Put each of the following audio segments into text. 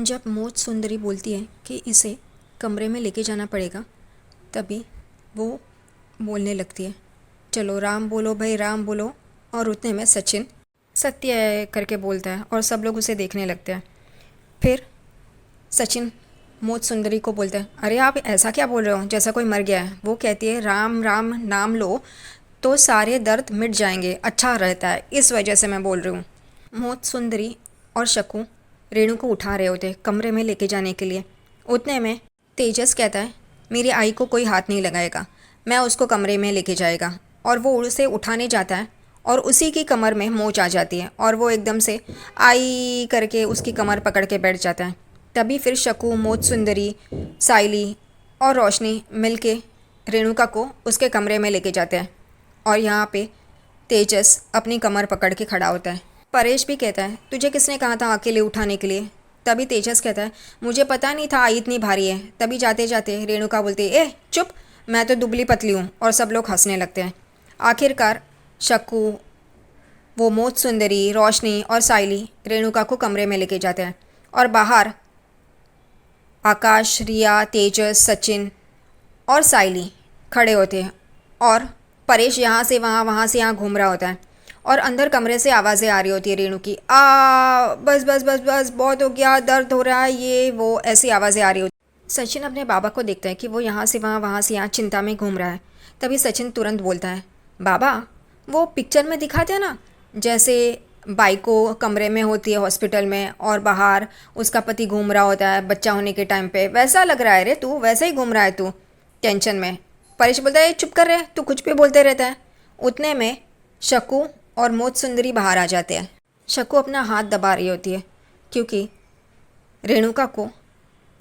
जब मोच सुंदरी बोलती है कि इसे कमरे में लेके जाना पड़ेगा, तभी वो बोलने लगती है, चलो राम बोलो भाई राम बोलो। और उतने में सचिन सत्य है करके बोलता है और सब लोग उसे देखने लगते हैं। फिर सचिन मोच सुंदरी को बोलता है, अरे आप ऐसा क्या बोल रहे हो जैसा कोई मर गया है। वो कहती है, राम राम नाम लो तो सारे दर्द मिट जाएंगे, अच्छा रहता है, इस वजह से मैं बोल रही हूँ। मोच सुंदरी और शकू रेणु को उठा रहे होते कमरे में लेके जाने के लिए। उतने में तेजस कहता है, मेरी आई को कोई हाथ नहीं लगाएगा, मैं उसको कमरे में लेके जाएगा। और वो उसे उठाने जाता है और उसी की कमर में मोच आ जाती है और वो एकदम से आई करके उसकी कमर पकड़ के बैठ जाता है। तभी फिर शकू, मोच सुंदरी, साइली और रोशनी मिलके रेणुका को उसके कमरे में लेके जाते हैं। और यहाँ पे तेजस अपनी कमर पकड़ के खड़ा होता है। परेश भी कहता है, तुझे किसने कहा था अकेले उठाने के लिए। तभी तेजस कहता है, मुझे पता नहीं था आई इतनी भारी है। तभी जाते जाते रेणुका बोलती है, ए चुप, मैं तो दुबली पतली हूँ। और सब लोग हंसने लगते हैं। आखिरकार शक्कू, वो मोच सुंदरी, रोशनी और साइली रेणुका को कमरे में लेके जाते हैं। और बाहर आकाश, रिया, तेजस, सचिन और साइली खड़े होते हैं और परेश यहाँ से वहाँ, वहाँ से यहाँ घूम रहा होता है। और अंदर कमरे से आवाज़ें आ रही होती है रेणु की, बस बस बस बस बहुत हो गया, दर्द हो रहा है, ये वो ऐसी आवाज़ें आ रही होती। सचिन अपने बाबा को देखता है कि वो यहाँ से वहाँ, वहाँ से यहाँ चिंता में घूम रहा है। तभी सचिन तुरंत बोलता है, बाबा वो पिक्चर में दिखाते हैं ना, जैसे बाइको कमरे में होती है हॉस्पिटल में और बाहर उसका पति घूम रहा होता है बच्चा होने के टाइम पे, वैसा लग रहा है रे तू, वैसे ही घूम रहा है तू टेंशन में। परेश बोलता है, चुप कर रहे, तू कुछ भी बोलते रहता है। उतने में शकू और मोच सुंदरी बाहर आ जाते हैं। शकू अपना हाथ दबा रही होती है क्योंकि रेणुका को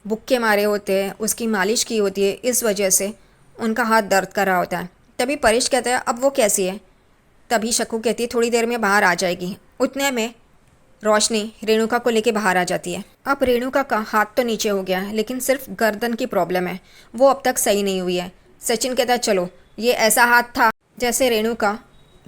बुक्के मारे होते हैं, उसकी मालिश की होती है, इस वजह से उनका हाथ दर्द कर रहा होता है। तभी परेश कहता है, अब वो कैसी है। तभी शकू कहती है, थोड़ी देर में बाहर आ जाएगी। उतने में रोशनी रेणुका को लेके बाहर आ जाती है। अब रेणुका का हाथ तो नीचे हो गया है लेकिन सिर्फ गर्दन की प्रॉब्लम है, वो अब तक सही नहीं हुई है। सचिन कहता है, चलो ये ऐसा हाथ था जैसे रेणुका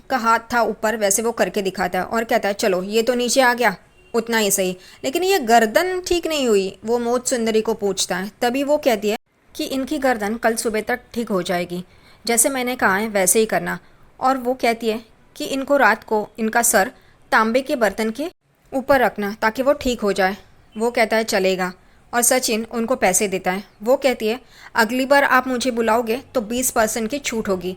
का हाथ था ऊपर, वैसे वो करके दिखाता है और कहता है, चलो ये तो नीचे आ गया, उतना ही सही, लेकिन ये गर्दन ठीक नहीं हुई। वो मोच सुंदरी को पूछता है। तभी वो कहती है कि इनकी गर्दन कल सुबह तक ठीक हो जाएगी, जैसे मैंने कहा है वैसे ही करना। और वो कहती है कि इनको रात को इनका सर तांबे के बर्तन के ऊपर रखना ताकि वो ठीक हो जाए। वो कहता है चलेगा और सचिन उनको पैसे देता है। वो कहती है, अगली बार आप मुझे बुलाओगे तो 20% की छूट होगी।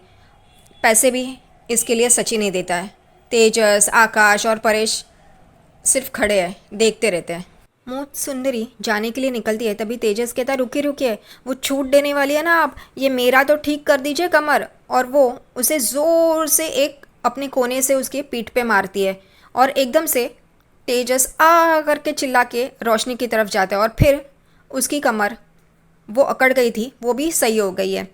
पैसे भी इसके लिए सचिन ही देता है। तेजस, आकाश और परेश सिर्फ खड़े हैं, देखते रहते हैं। मोच सुंदरी जाने के लिए निकलती है। तभी तेजस कहता है, रुकिए रुकिए, वो छूट देने वाली है ना आप, ये मेरा तो ठीक कर दीजिए कमर। और वो उसे ज़ोर से एक अपने कोने से उसकी पीठ पे मारती है और एकदम से तेजस आ करके चिल्ला के रोशनी की तरफ जाता है और फिर उसकी कमर वो अकड़ गई थी वो भी सही हो गई है।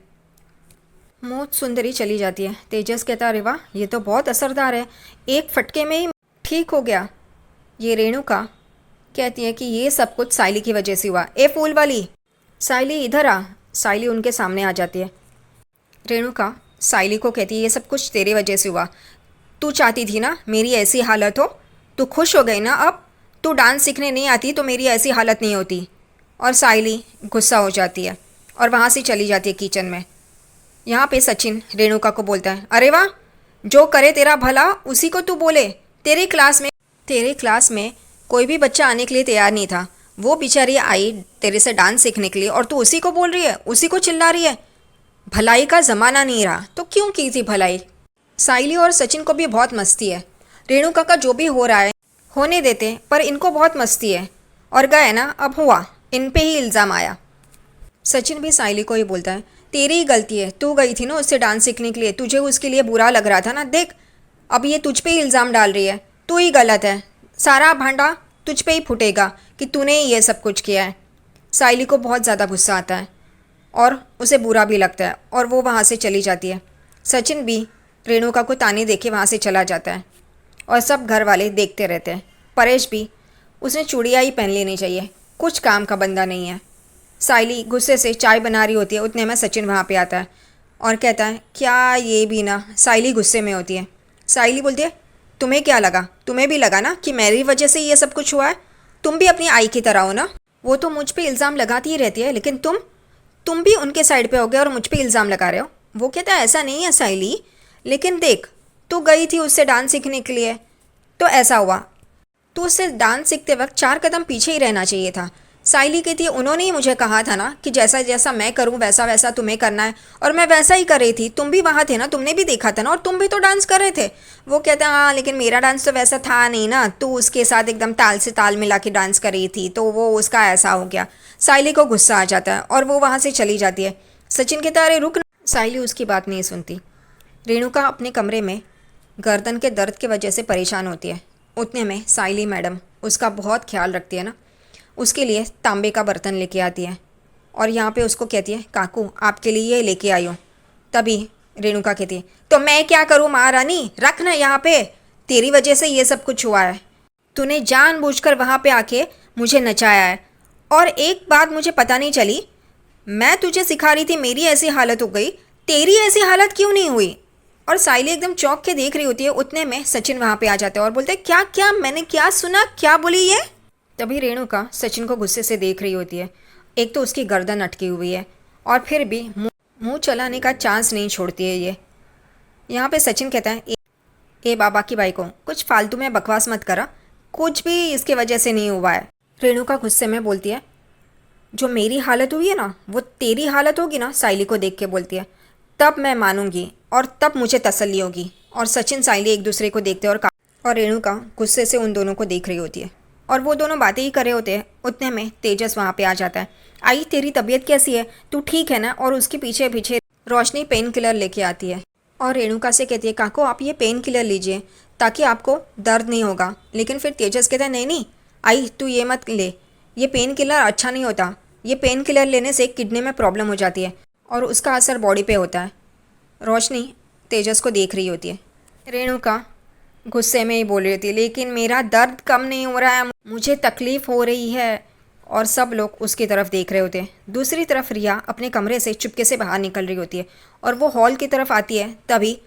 मोच सुंदरी चली जाती है। तेजस कहता, अरे वाह, ये तो बहुत असरदार है, एक फटके में ही ठीक हो गया। ये रेणुका कहती है कि ये सब कुछ साइली की वजह से हुआ। ए फूल वाली, साइली इधर आ। साइली उनके सामने आ जाती है। रेणुका साइली को कहती है, ये सब कुछ तेरी वजह से हुआ, तू चाहती थी ना मेरी ऐसी हालत हो, तू खुश हो गई ना। अब तू डांस सीखने नहीं आती तो मेरी ऐसी हालत नहीं होती। और साइली गुस्सा हो जाती है और वहाँ से चली जाती है किचन में। यहाँ पे सचिन रेणुका को बोलता है, अरे वाह, जो करे तेरा भला उसी को तू बोले। तेरे क्लास में कोई भी बच्चा आने के लिए तैयार नहीं था, वो बेचारी आई तेरे से डांस सीखने के लिए और तू उसी को बोल रही है, उसी को चिल्ला रही है। भलाई का ज़माना नहीं रहा तो क्यों की थी भलाई। साइली और सचिन को भी बहुत मस्ती है, रेणुका का जो भी हो रहा है होने देते, पर इनको बहुत मस्ती है। और गए ना, अब हुआ, इन पे ही इल्ज़ाम आया। सचिन भी साइली को ही बोलता है, तेरी ही गलती है, तू गई थी ना उससे डांस सीखने के लिए, तुझे उसके लिए बुरा लग रहा था ना, देख अब ये तुझ पे ही इल्ज़ाम डाल रही है, तू ही गलत है, सारा भांडा तुझ पे ही फूटेगा कि तूने ही ये सब कुछ किया है। साइली को बहुत ज़्यादा गुस्सा आता है और उसे बुरा भी लगता है और वो वहाँ से चली जाती है। सचिन भी रेणुका को ताने देके वहाँ से चला जाता है और सब घर वाले देखते रहते हैं। परेश भी, उसने चूड़ियाँ ही पहन लेनी चाहिए, कुछ काम का बंदा नहीं है। साइली गुस्से से चाय बना रही होती है। उतने में सचिन वहाँ पे आता है और कहता है, क्या ये भी ना। साइली गुस्से में होती है। साइली बोलती है, तुम्हें क्या लगा, तुम्हें भी लगा ना कि मेरी वजह से ये सब कुछ हुआ है, तुम भी अपनी आई की तरह हो ना। वो तो मुझ पे इल्ज़ाम लगाती ही रहती है, लेकिन तुम भी उनके साइड पे हो गए और मुझ पे इल्ज़ाम लगा रहे हो। वो कहता है ऐसा नहीं है साइली, लेकिन देख, तू गई थी उससे डांस सीखने के लिए, तो ऐसा हुआ। तो उससे डांस सीखते वक्त 4 कदम पीछे ही रहना चाहिए था। साइली कहती है उन्होंने ही मुझे कहा था ना कि जैसा जैसा मैं करूं वैसा वैसा तुम्हें करना है, और मैं वैसा ही कर रही थी। तुम भी वहाँ थे ना, तुमने भी देखा था ना, और तुम भी तो डांस कर रहे थे। वो कहता है हाँ, लेकिन मेरा डांस तो वैसा था नहीं ना, तू उसके साथ एकदम ताल से ताल मिला के डांस कर रही थी, तो वो उसका ऐसा हो गया। साइली को गुस्सा आ जाता है और वो वहाँ से चली जाती है। सचिन कहता है अरे रुक ना। साइली उसकी बात नहीं सुनती। रेणुका अपने कमरे में गर्दन के दर्द की वजह से परेशान होती है। उतने में साइली मैडम उसका बहुत ख्याल रखती है ना, उसके लिए तांबे का बर्तन लेके आती है और यहाँ पे उसको कहती है काकू आपके लिए ये लेके आई हूँ। तभी रेणुका कहती है तो मैं क्या करूँ महारानी, रख ना यहाँ पे, तेरी वजह से ये सब कुछ हुआ है। तूने जानबूझकर वहाँ पे आके मुझे नचाया है, और एक बात मुझे पता नहीं चली, मैं तुझे सिखा रही थी, मेरी ऐसी हालत हो गई, तेरी ऐसी हालत क्यों नहीं हुई। और साइली एकदम चौंक के देख रही होती है। उतने में सचिन वहाँ पे आ जाते हैं और बोलते हैं क्या क्या, मैंने क्या सुना, क्या बोली ये। तभी रेणुका सचिन को गुस्से से देख रही होती है। एक तो उसकी गर्दन अटकी हुई है और फिर भी मुंह चलाने का चांस नहीं छोड़ती है ये। यहाँ पे सचिन कहता है ए बाबा की भाई को कुछ फालतू में बकवास मत करा, कुछ भी इसके वजह से नहीं हुआ है। रेणुका गुस्से में बोलती है जो मेरी हालत हुई है ना वो तेरी हालत होगी ना, साइली को देख के बोलती है, तब मैं मानूंगी और तब मुझे तसल्ली होगी। और सचिन साइली एक दूसरे को देखते हैं और रेणुका गुस्से से उन दोनों को देख रही होती है और वो दोनों बातें ही कर रहे होते हैं। उतने में तेजस वहाँ पे आ जाता है। आई तेरी तबीयत कैसी है, तू ठीक है ना। और उसके पीछे पीछे रोशनी पेन किलर लेके आती है और रेणुका से कहती है काको आप ये पेन किलर लीजिए ताकि आपको दर्द नहीं होगा। लेकिन फिर तेजस कहता है नहीं नहीं आई तू ये मत ले, ये पेन किलर अच्छा नहीं होता, ये पेन किलर लेने से किडनी में प्रॉब्लम हो जाती है और उसका असर बॉडी पे होता है। रोशनी तेजस को देख रही होती है। रेणुका गुस्से में ही बोल रही होती है लेकिन मेरा दर्द कम नहीं हो रहा है, मुझे तकलीफ़ हो रही है। और सब लोग उसकी तरफ देख रहे होते हैं। दूसरी तरफ रिया अपने कमरे से चुपके से बाहर निकल रही होती है और वो हॉल की तरफ आती है। तभी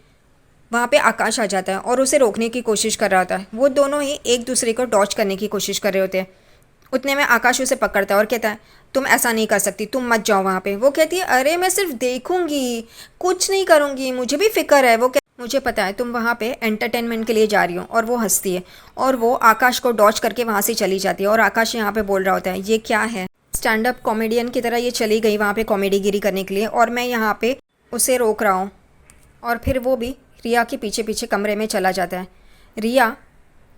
वहाँ पे आकाश आ जाता है और उसे रोकने की कोशिश कर रहा होता है। वो दोनों ही एक दूसरे को डॉच करने की कोशिश कर रहे होते हैं। उतने में आकाश उसे पकड़ता है और कहता है तुम ऐसा नहीं कर सकती, तुम मत जाओ वहाँ पे। वो कहती है अरे मैं सिर्फ देखूंगी, कुछ नहीं करूँगी, मुझे भी फिक्र है। वो मुझे पता है तुम वहाँ पे एंटरटेनमेंट के लिए जा रही हो। और वो हंसती है और वो आकाश को डॉच करके वहाँ से चली जाती है। और आकाश यहाँ पे बोल रहा होता है ये क्या है, स्टैंड अप कॉमेडियन की तरह ये चली गई वहाँ पे कॉमेडी गिरी करने के लिए और मैं यहाँ पे उसे रोक रहा हूँ। और फिर वो भी रिया के पीछे पीछे कमरे में चला जाता है। रिया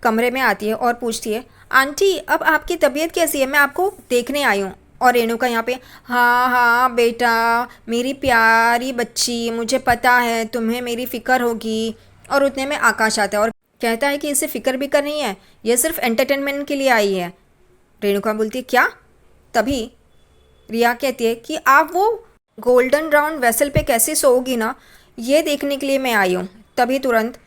कमरे में आती है और पूछती है आंटी अब आपकी तबीयत कैसी है, मैं आपको देखने आई हूँ। और रेणुका यहाँ पे हाँ हाँ बेटा मेरी प्यारी बच्ची, मुझे पता है तुम्हें मेरी फ़िक्र होगी। और उतने में आकाश आता है और कहता है कि इसे फ़िक्र भी करनी है, ये सिर्फ एंटरटेनमेंट के लिए आई है। रेणुका बोलती है क्या। तभी रिया कहती है कि आप वो गोल्डन राउंड वेसल पे कैसे सोओगी ना, ये देखने के लिए मैं आई हूँ। तभी तुरंत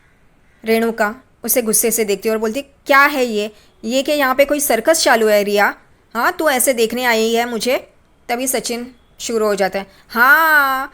रेणुका उसे गुस्से से देखती है और बोलती क्या है ये कि यहाँ पे कोई सर्कस चालू है रिया, हाँ तू ऐसे देखने आई है मुझे। तभी सचिन शुरू हो जाता है हाँ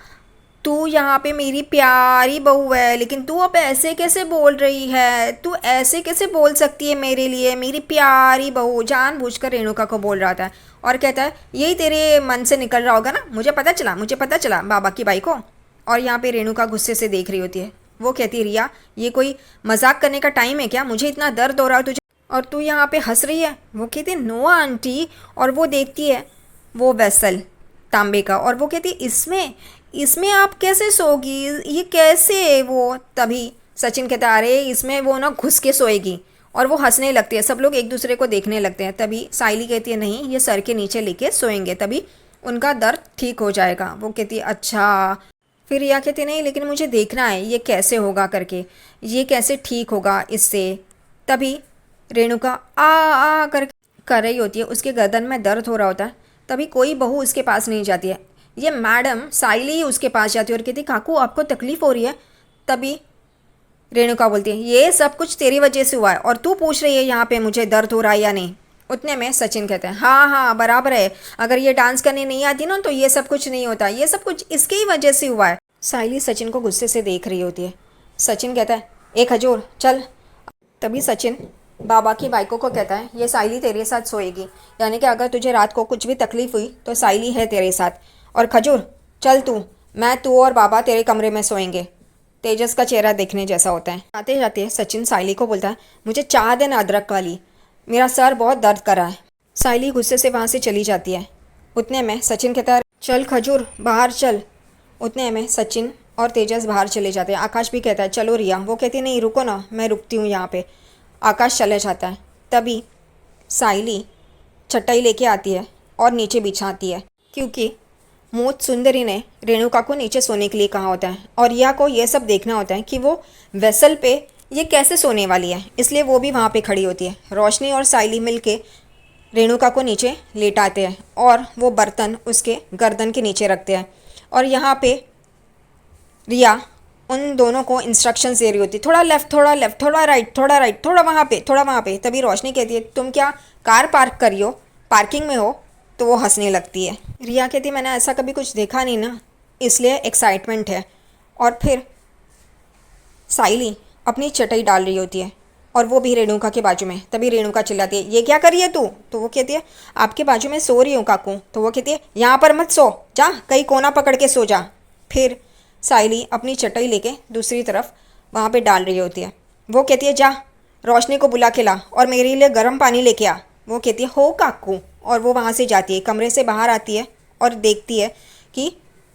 तू यहाँ पे मेरी प्यारी बहू है, लेकिन तू अब ऐसे कैसे बोल रही है, तू ऐसे कैसे बोल सकती है मेरे लिए, मेरी प्यारी बहू। जानबूझकर रेणुका को बोल रहा था और कहता है यही तेरे मन से निकल रहा होगा ना, मुझे पता चला बाबा की बाई को। और यहाँ पे रेणुका गुस्से से देख रही होती है। वो कहती है रिया ये कोई मजाक करने का टाइम है क्या, मुझे इतना दर्द हो रहा है तुझे और तू यहाँ पे हंस रही है। वो कहती है नो आंटी। और वो देखती है वो वेसल तांबे का और वो कहती है इसमें आप कैसे सोगी, ये कैसे। वो तभी सचिन कहता है अरे इसमें वो ना घुस के सोएगी। और वो हंसने लगती है, सब लोग एक दूसरे को देखने लगते हैं। तभी साइली कहती है नहीं ये सर के नीचे लेके सोएंगे, तभी उनका दर्द ठीक हो जाएगा। वो कहती है अच्छा। फिर रिया कहती नहीं लेकिन मुझे देखना है ये कैसे होगा करके, ये कैसे ठीक होगा इससे। तभी रेणुका आ कर रही होती है, उसके गर्दन में दर्द हो रहा होता है। तभी कोई बहू उसके पास नहीं जाती है, ये मैडम साइली ही उसके पास जाती है और कहती काकू आपको तकलीफ़ हो रही है। तभी रेणुका बोलती है ये सब कुछ तेरी वजह से हुआ है और तू पूछ रही है यहाँ पे मुझे दर्द हो रहा है या नहीं। उतने में सचिन कहते हैं हाँ हाँ बराबर है, अगर ये डांस करने नहीं आती ना तो ये सब कुछ नहीं होता, ये सब कुछ इसके ही वजह से हुआ है। साइली सचिन को गुस्से से देख रही होती है। सचिन कहता है एक हजूर चल। तभी सचिन बाबा की बाइकों को कहता है ये साइली तेरे साथ सोएगी, यानी कि अगर तुझे रात को कुछ भी तकलीफ हुई तो साइली है तेरे साथ। और खजूर चल तू और बाबा तेरे कमरे में सोएंगे। तेजस का चेहरा देखने जैसा होता है। जाते जाते सचिन साइली को बोलता है मुझे चाय देना अदरक वाली, मेरा सर बहुत दर्द कर रहा है। साइली गुस्से से वहाँ से चली जाती है। उतने में सचिन कहता है चल खजूर बाहर चल। उतने में सचिन और तेजस बाहर चले जाते हैं। आकाश भी कहता है चलो रिया। वो कहती है नहीं रुको ना, मैं रुकती हूँ यहाँ पे। आकाश चले जाता है। तभी साइली चटाई लेके आती है और नीचे बिछाती है, क्योंकि मोत सुंदरी ने रेणुका को नीचे सोने के लिए कहा होता है और रिया को ये सब देखना होता है कि वो वेसल पे ये कैसे सोने वाली है, इसलिए वो भी वहाँ पे खड़ी होती है। रोशनी और साइली मिलके रेणुका को नीचे लेटाते हैं और वो बर्तन उसके गर्दन के नीचे रखते हैं। और यहाँ पे रिया उन दोनों को इंस्ट्रक्शंस दे रही होती, थोड़ा लेफ़्ट थोड़ा लेफ़्ट, थोड़ा राइट थोड़ा राइट, थोड़ा वहाँ पे थोड़ा वहाँ पे। तभी रोशनी कहती है तुम क्या कार पार्क करी हो, पार्किंग में हो? तो वो हंसने लगती है। रिया कहती है मैंने ऐसा कभी कुछ देखा नहीं ना, इसलिए एक्साइटमेंट है। और फिर साइली अपनी चटाई डाल रही होती है और वो भी रेणुका के बाजू में। तभी रेणुका चिल्लाती है ये क्या कर रही है तू? तो वो कहती है आपके बाजू में सो रही हूँ काकू। तो वो कहती है यहाँ पर मत सो, जा कहीं कोना पकड़ के सो जा। फिर साइली अपनी चटाई लेके दूसरी तरफ वहाँ पे डाल रही होती है। वो कहती है जा रोशनी को बुला के ला और मेरे लिए गर्म पानी लेके आ। वो कहती है हो काकू। और वो वहाँ से जाती है, कमरे से बाहर आती है और देखती है कि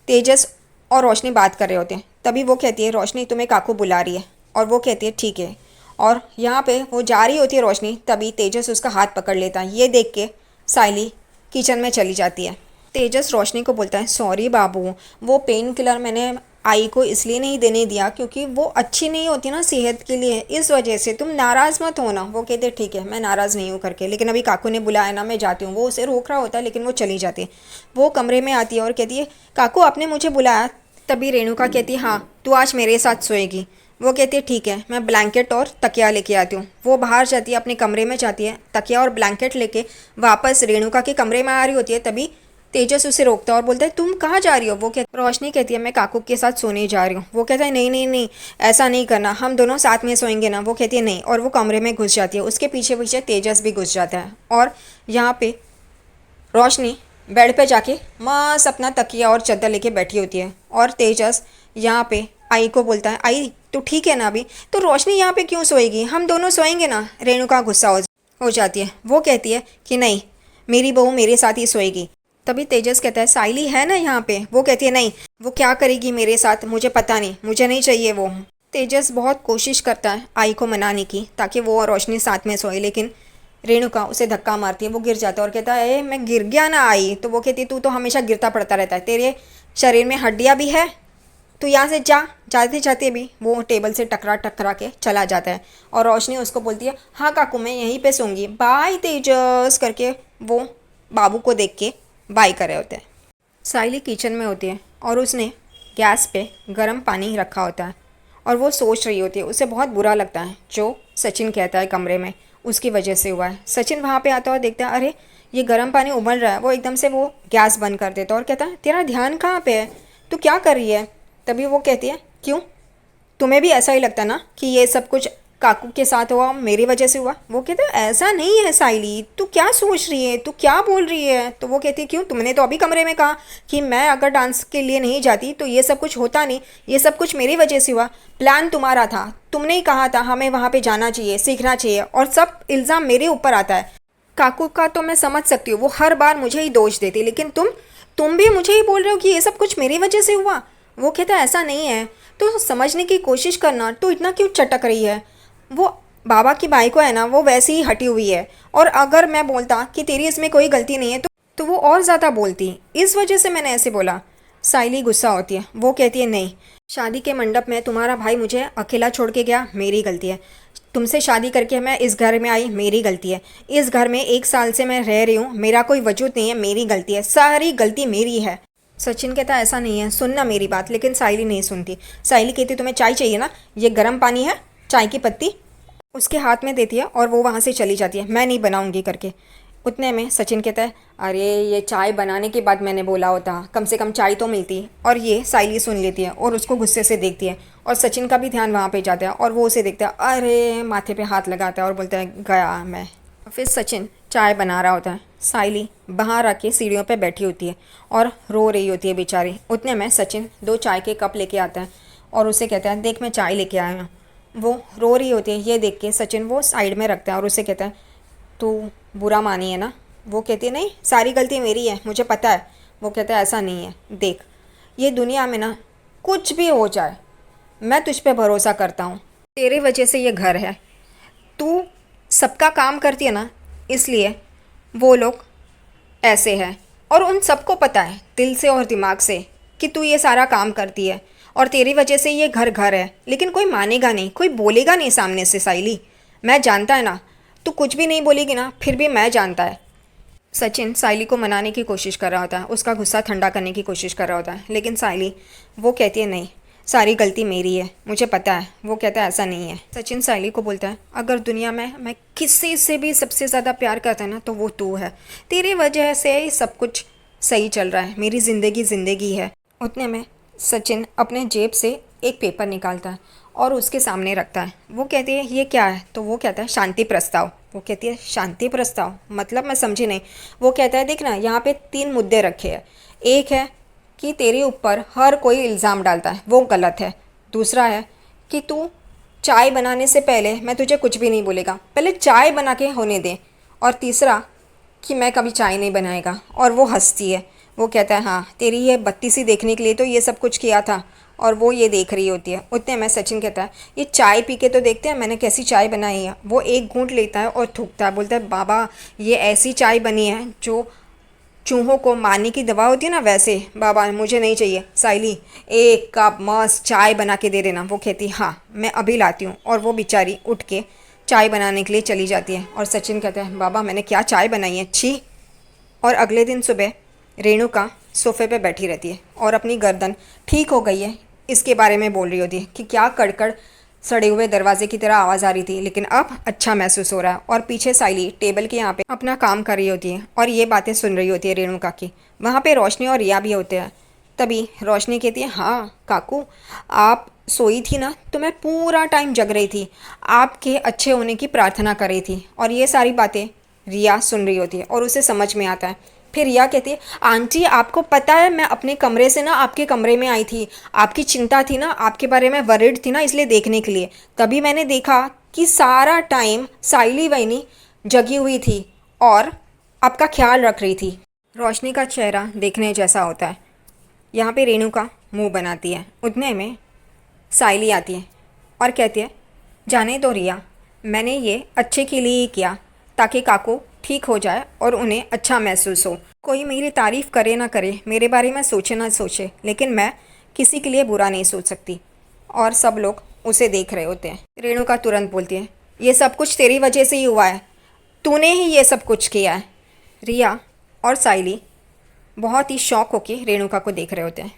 तेजस और रोशनी बात कर रहे होते हैं। तभी वो कहती है रोशनी तुम्हें काकू बुला रही है। और वो कहती है ठीक है। और यहाँ पे वो जा रही होती है रोशनी, तभी तेजस उसका हाथ पकड़ लेता है। ये देख के साइली किचन में चली जाती है। तेजस रोशनी को बोलता है सॉरी बाबू, वो पेन किलर मैंने आई को इसलिए नहीं देने दिया क्योंकि वो अच्छी नहीं होती ना सेहत के लिए, इस वजह से तुम नाराज़ मत होना। वो कहते ठीक है मैं नाराज़ नहीं हूँ करके, लेकिन अभी काकू ने बुलाया ना, मैं जाती हूँ। वो उसे रोक रहा होता है लेकिन वो चली जाती है। वो कमरे में आती है और कहती है काकू आपने मुझे बुलाया? तभी रेणुका कहती है हाँ तू आज मेरे साथ सोएगी। वो कहती है ठीक है, मैं ब्लैंकेट और तकिया लेके आती हूँ। वो बाहर जाती है, अपने कमरे में जाती है, तकिया और ब्लैंकेट लेके वापस रेणुका के कमरे में आ रही होती है। तभी तेजस उसे रोकता है और बोलता है तुम कहाँ जा रही हो? वो कहती रोशनी कहती है मैं काकू के साथ सोने जा रही हूँ। वो कहता है नहीं नहीं नहीं ऐसा नहीं करना, हम दोनों साथ में सोएंगे ना। वो कहती है नहीं, और वो कमरे में घुस जाती है। उसके पीछे पीछे तेजस भी घुस जाता है और यहाँ पे रोशनी बेड पे जाके मस्त अपना तकिया और चादर लेके बैठी होती है। और तेजस यहाँ पे आई को बोलता है आई तो ठीक है ना अभी, तो रोशनी यहाँ पे क्यों सोएगी, हम दोनों सोएंगे ना। रेणुका गुस्सा हो जाती है। वो कहती है कि नहीं मेरी बहू मेरे साथ ही सोएगी। तभी तेजस कहता है साइली है ना यहाँ पे? वो कहती है नहीं, वो क्या करेगी मेरे साथ मुझे पता नहीं, मुझे नहीं चाहिए वो। तेजस बहुत कोशिश करता है आई को मनाने की ताकि वो और रोशनी साथ में सोए, लेकिन रेणुका उसे धक्का मारती है। वो गिर जाता है और कहता है मैं गिर गया ना आई। तो वो कहती है तू तो हमेशा गिरता पड़ता रहता है, तेरे शरीर में हड्डियाँ भी है, तो यहाँ से जा। जाते जाते भी वो टेबल से टकरा टकरा के चला जाता है। और रोशनी उसको बोलती है हाँ काकू मैं यहीं पे सोऊंगी, बाय तेजस करके वो बाबू को देख के बाय कर रहे होते हैं। साइली किचन में होती है और उसने गैस पे गर्म पानी रखा होता है और वो सोच रही होती है। उसे बहुत बुरा लगता है जो सचिन कहता है कमरे में उसकी वजह से हुआ है। सचिन वहाँ पे आता है और देखता है अरे ये गर्म पानी उबल रहा है। वो एकदम से वो गैस बंद कर देता है और कहता है तेरा ध्यान कहाँ पे है, तू क्या कर रही है? तभी वो कहती है क्यों, तुम्हें भी ऐसा ही लगता ना कि ये सब कुछ काकू के साथ हुआ, मेरी वजह से हुआ? वो कहते हैं ऐसा नहीं है साइली, तू क्या सोच रही है, तू क्या बोल रही है? तो वो कहती है क्यों, तुमने तो अभी कमरे में कहा कि मैं अगर डांस के लिए नहीं जाती तो ये सब कुछ होता नहीं, ये सब कुछ मेरी वजह से हुआ, प्लान तुम्हारा था, तुमने ही कहा था हमें वहाँ पे जाना चाहिए, सीखना चाहिए, और सब इल्ज़ाम मेरे ऊपर आता है। काकू का तो मैं समझ सकती हूँ, वो हर बार मुझे ही दोष देती, लेकिन तुम भी मुझे ही बोल रहे हो कि ये सब कुछ मेरी वजह से हुआ। वो कहता है ऐसा नहीं है, तो समझने की कोशिश करना, तो इतना क्यों चटक रही है? वो बाबा की बाई को है ना, वो वैसी ही हटी हुई है, और अगर मैं बोलता कि तेरी इसमें कोई गलती नहीं है तो वो और ज़्यादा बोलती, इस वजह से मैंने ऐसे बोला। साइली गुस्सा होती है। वो कहती है नहीं, शादी के मंडप में तुम्हारा भाई मुझे अकेला छोड़ के गया, मेरी गलती है। तुमसे शादी करके मैं इस घर में आई, मेरी गलती है। इस घर में 1 साल से मैं रह रही हूँ, मेरा कोई वजूद नहीं है, मेरी गलती है, सारी गलती मेरी है। सचिन कहता है ऐसा नहीं है, सुनना मेरी बात। लेकिन साइली नहीं सुनती। साइली कहती तुम्हें चाय चाहिए ना, ये गर्म पानी है, चाय की पत्ती उसके हाथ में देती है और वो वहाँ से चली जाती है, मैं नहीं बनाऊंगी करके। उतने में सचिन कहता है अरे ये चाय बनाने के बाद मैंने बोला होता, कम से कम चाय तो मिलती। और ये साइली सुन लेती है और उसको गुस्से से देखती है और सचिन का भी ध्यान वहाँ पे जाता है और वो उसे देखता है, अरे माथे पे हाथ लगाता है और बोलता है गया मैं। फिर सचिन चाय बना रहा होता है, साइली बाहर आके सीढ़ियों पे बैठी होती है और रो रही होती है बेचारी। उतने में सचिन 2 चाय के कप लेके आता है और उसे कहता है देख मैं चाय लेके आया हूँ। वो रो रही होती है, ये देख के सचिन वो साइड में रखता है और उसे कहता है तू बुरा मानी है ना। वो कहती है नहीं, सारी गलती मेरी है, मुझे पता है। वो कहता है ऐसा नहीं है, देख ये दुनिया में ना कुछ भी हो जाए मैं तुझ पे भरोसा करता हूँ। तेरे वजह से ये घर है, तू सबका काम करती है ना, इसलिए वो लोग ऐसे हैं। और उन सबको पता है दिल से और दिमाग से कि तू ये सारा काम करती है और तेरी वजह से ये घर घर है। लेकिन कोई मानेगा नहीं, कोई बोलेगा नहीं सामने से साइली। मैं जानता है ना, तू कुछ भी नहीं बोलेगी ना, फिर भी मैं जानता है। सचिन साइली को मनाने की कोशिश कर रहा होता है, उसका गुस्सा ठंडा करने की कोशिश कर रहा होता है, लेकिन साइली वो कहती है नहीं, सारी गलती मेरी है, मुझे पता है। वो कहता है ऐसा नहीं है। सचिन साइली को बोलता है अगर दुनिया में मैं किसी से भी सबसे ज़्यादा प्यार करता है ना तो वो तू है। तेरी वजह से ही सब कुछ सही चल रहा है, मेरी ज़िंदगी ज़िंदगी है। उतने में सचिन अपने जेब से एक पेपर निकालता है और उसके सामने रखता है। वो कहती है ये क्या है? तो वो कहता है शांति प्रस्ताव। वो कहती है शांति प्रस्ताव मतलब मैं समझी नहीं। वो कहता है देख ना, यहाँ पे 3 मुद्दे रखे हैं। एक है कि तेरे ऊपर हर कोई इल्ज़ाम डालता है, वो गलत है। दूसरा है कि तू चाय बनाने से पहले मैं तुझे कुछ भी नहीं बोलेगा, पहले चाय बना के होने दे। और तीसरा कि मैं कभी चाय नहीं बनाएगा। और वो हंसती है। वो कहता है हाँ, तेरी ये बत्ती सी देखने के लिए तो ये सब कुछ किया था। और वो ये देख रही होती है। उतने में सचिन कहता है ये चाय पी के तो देखते हैं मैंने कैसी चाय बनाई है। वो एक घूंट लेता है और थूकता है, बोलता है बाबा ये ऐसी चाय बनी है जो चूहों को मारने की दवा होती है ना, वैसे। बाबा मुझे नहीं चाहिए, साइली एक कप मस्त चाय बना के दे देना। वो कहती हाँ मैं अभी लाती हूँ। और वो बेचारी उठ के चाय बनाने के लिए चली जाती है। और सचिन कहता है बाबा मैंने क्या चाय बनाई है, छी। और अगले दिन सुबह रेणुका सोफे पे बैठी रहती है और अपनी गर्दन ठीक हो गई है इसके बारे में बोल रही होती है कि क्या कड़कड़ सड़े हुए दरवाजे की तरह आवाज़ आ रही थी, लेकिन अब अच्छा महसूस हो रहा है। और पीछे साइली टेबल के यहाँ पे अपना काम कर रही होती है और ये बातें सुन रही होती है रेणुका की। वहाँ पे रोशनी और रिया भी होते हैं। तभी रोशनी कहती है हाँ काकू, आप सोई थी ना तो मैं पूरा टाइम जग रही थी, आपके अच्छे होने की प्रार्थना कर रही थी। और ये सारी बातें रिया सुन रही होती है और उसे समझ में आता है। फिर रिया कहती है आंटी आपको पता है मैं अपने कमरे से ना आपके कमरे में आई थी, आपकी चिंता थी ना, आपके बारे में वरिड थी ना, इसलिए देखने के लिए। तभी मैंने देखा कि सारा टाइम साइली बहनी जगी हुई थी और आपका ख्याल रख रही थी। रोशनी का चेहरा देखने जैसा होता है। यहाँ पे रेणुका मुंह बनाती है। उतने में साइली आती है और कहती है जाने दो रिया, मैंने ये अच्छे के लिए ही किया ताकि काकू ठीक हो जाए और उन्हें अच्छा महसूस हो। कोई मेरी तारीफ़ करे ना करे, मेरे बारे में सोचे ना सोचे, लेकिन मैं किसी के लिए बुरा नहीं सोच सकती। और सब लोग उसे देख रहे होते हैं। रेणुका तुरंत बोलती है ये सब कुछ तेरी वजह से ही हुआ है, तूने ही ये सब कुछ किया है। रिया और साइली बहुत ही शौक होके रेणुका को देख रहे होते हैं।